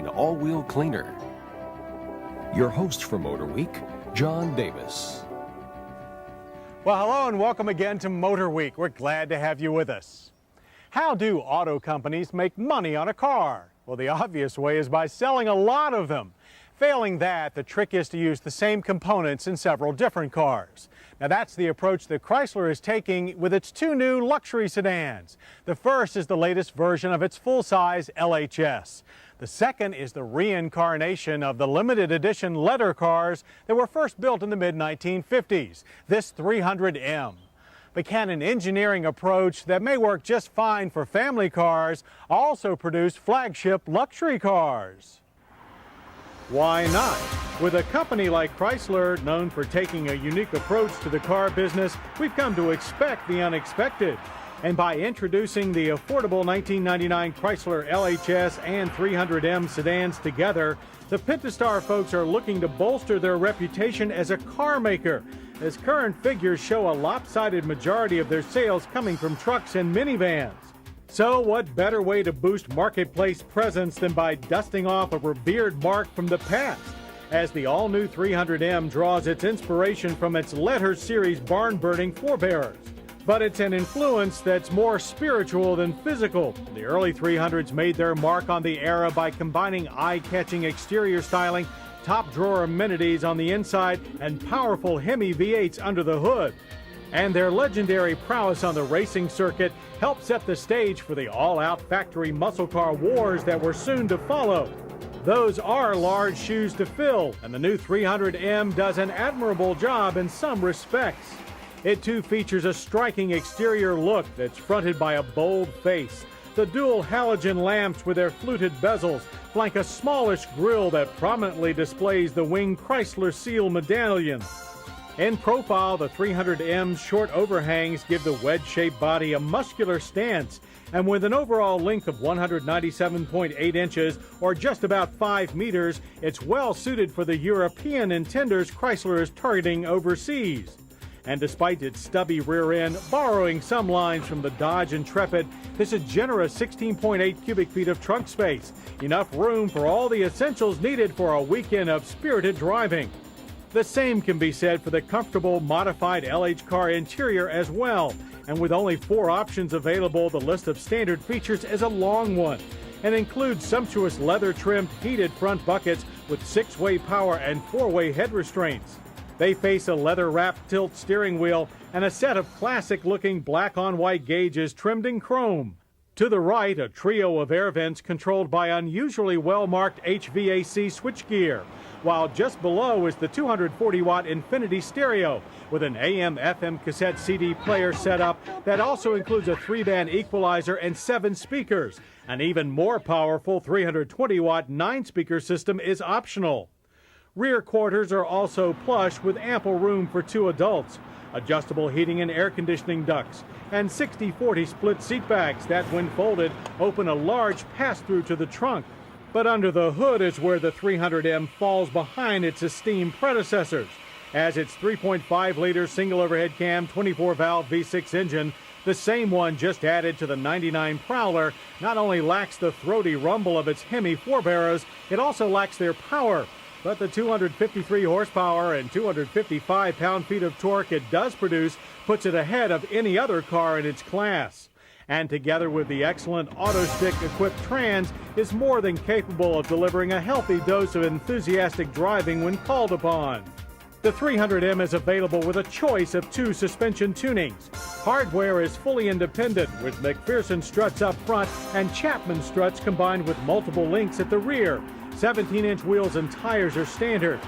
clean all-wheel cleaner. Your host for Motorweek, John Davis. Well, hello and welcome again to Motorweek. We're glad to have you with us. How do auto companies make money on a car? Well, the obvious way is by selling a lot of them. Failing that, the trick is to use the same components in several different cars. Now, that's the approach that Chrysler is taking with its two new luxury sedans. The first is the latest version of its full-size LHS. The second is the reincarnation of the limited edition leather cars that were first built in the mid-1950s, this 300M. But can an engineering approach that may work just fine for family cars also produce flagship luxury cars? Why not? With a company like Chrysler, known for taking a unique approach to the car business, we've come to expect the unexpected. And by introducing the affordable 1999 Chrysler LHS and 300M sedans together, the Pentastar folks are looking to bolster their reputation as a car maker, as current figures show a lopsided majority of their sales coming from trucks and minivans. So what better way to boost marketplace presence than by dusting off a revered mark from the past, as the all-new 300M draws its inspiration from its Letter Series barn-burning forebears. But it's an influence that's more spiritual than physical. The early 300s made their mark on the era by combining eye-catching exterior styling, top-drawer amenities on the inside, and powerful Hemi V8s under the hood. And their legendary prowess on the racing circuit helped set the stage for the all-out factory muscle car wars that were soon to follow. Those are large shoes to fill, and the new 300M does an admirable job in some respects. It too features a striking exterior look that's fronted by a bold face. The dual halogen lamps with their fluted bezels flank a smallish grille that prominently displays the wing Chrysler seal medallion. In profile, the 300M's short overhangs give the wedge-shaped body a muscular stance, and with an overall length of 197.8 inches, or just about 5 meters, it's well suited for the European intenders Chrysler is targeting overseas. And despite its stubby rear end borrowing some lines from the Dodge Intrepid, this is generous 16.8 cubic feet of trunk space, enough room for all the essentials needed for a weekend of spirited driving. The same can be said for the comfortable modified LH car interior as well, and with only 4 options available, the list of standard features is a long one and includes sumptuous leather-trimmed heated front buckets with 6-way power and 4-way head restraints. They face a leather-wrapped tilt steering wheel and a set of classic-looking black-on-white gauges trimmed in chrome. To the right, a trio of air vents controlled by unusually well-marked HVAC switchgear, while just below is the 240-watt Infinity stereo with an AM/FM cassette CD player setup that also includes a 3-band equalizer and 7 speakers. An even more powerful 320-watt 9-speaker system is optional. Rear quarters are also plush with ample room for 2 adults, adjustable heating and air conditioning ducts, and 60/40 split seat backs that, when folded, open a large pass-through to the trunk. But under the hood is where the 300M falls behind its esteemed predecessors, as its 3.5-liter single overhead cam 24-valve V6 engine, the same one just added to the 99 Prowler, not only lacks the throaty rumble of its Hemi forebearers, it also lacks their power. But the 253 horsepower and 255 pound-feet of torque it does produce puts it ahead of any other car in its class. And together with the excellent auto-stick-equipped trans, is more than capable of delivering a healthy dose of enthusiastic driving when called upon. The 300M is available with a choice of 2 suspension tunings. Hardware is fully independent, with McPherson struts up front and Chapman struts combined with multiple links at the rear. 17-inch wheels and tires are standard.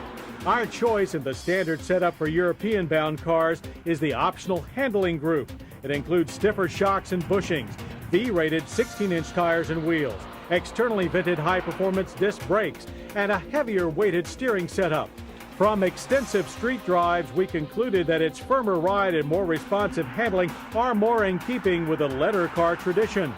Our choice in the standard setup for European-bound cars is the optional handling group. It includes stiffer shocks and bushings, V-rated 16-inch tires and wheels, externally vented high-performance disc brakes, and a heavier-weighted steering setup. From extensive street drives, we concluded that its firmer ride and more responsive handling are more in keeping with the leather car tradition.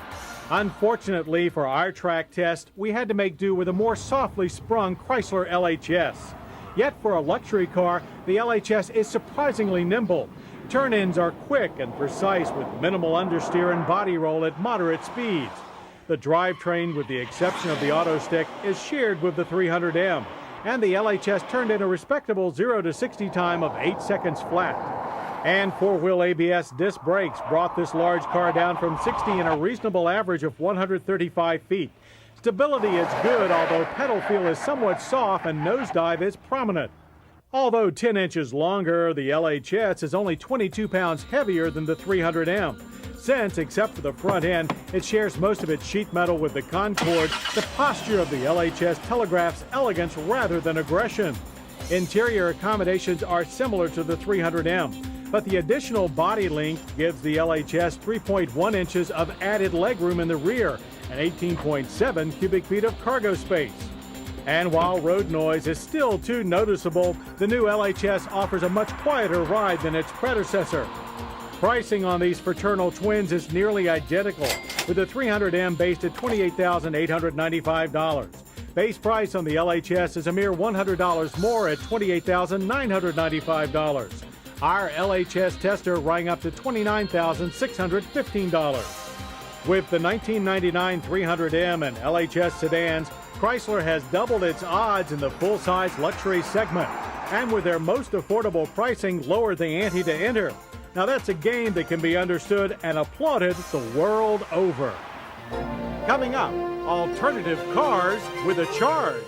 Unfortunately for our track test, we had to make do with a more softly sprung Chrysler LHS. Yet for a luxury car, the LHS is surprisingly nimble. Turn-ins are quick and precise with minimal understeer and body roll at moderate speeds. The drivetrain, with the exception of the auto stick, is shared with the 300M. And the LHS turned in a respectable 0 to 60 time of 8 seconds flat. And four-wheel ABS disc brakes brought this large car down from 60 in a reasonable average of 135 feet. Stability is good, although pedal feel is somewhat soft and nosedive is prominent. Although 10 inches longer, the LHS is only 22 pounds heavier than the 300M. Since, except for the front end, it shares most of its sheet metal with the Concorde, the posture of the LHS telegraphs elegance rather than aggression. Interior accommodations are similar to the 300M, but the additional body length gives the LHS 3.1 inches of added legroom in the rear and 18.7 cubic feet of cargo space. And while road noise is still too noticeable, the new LHS offers a much quieter ride than its predecessor. Pricing on these fraternal twins is nearly identical, with the 300M based at $28,895. Base price on the LHS is a mere $100 more at $28,995. Our LHS tester rang up to $29,615. With the 1999 300M and LHS sedans, Chrysler has doubled its odds in the full-size luxury segment, and with their most affordable pricing, lowered the ante to enter. Now that's a game that can be understood and applauded the world over. Coming up, alternative cars with a charge.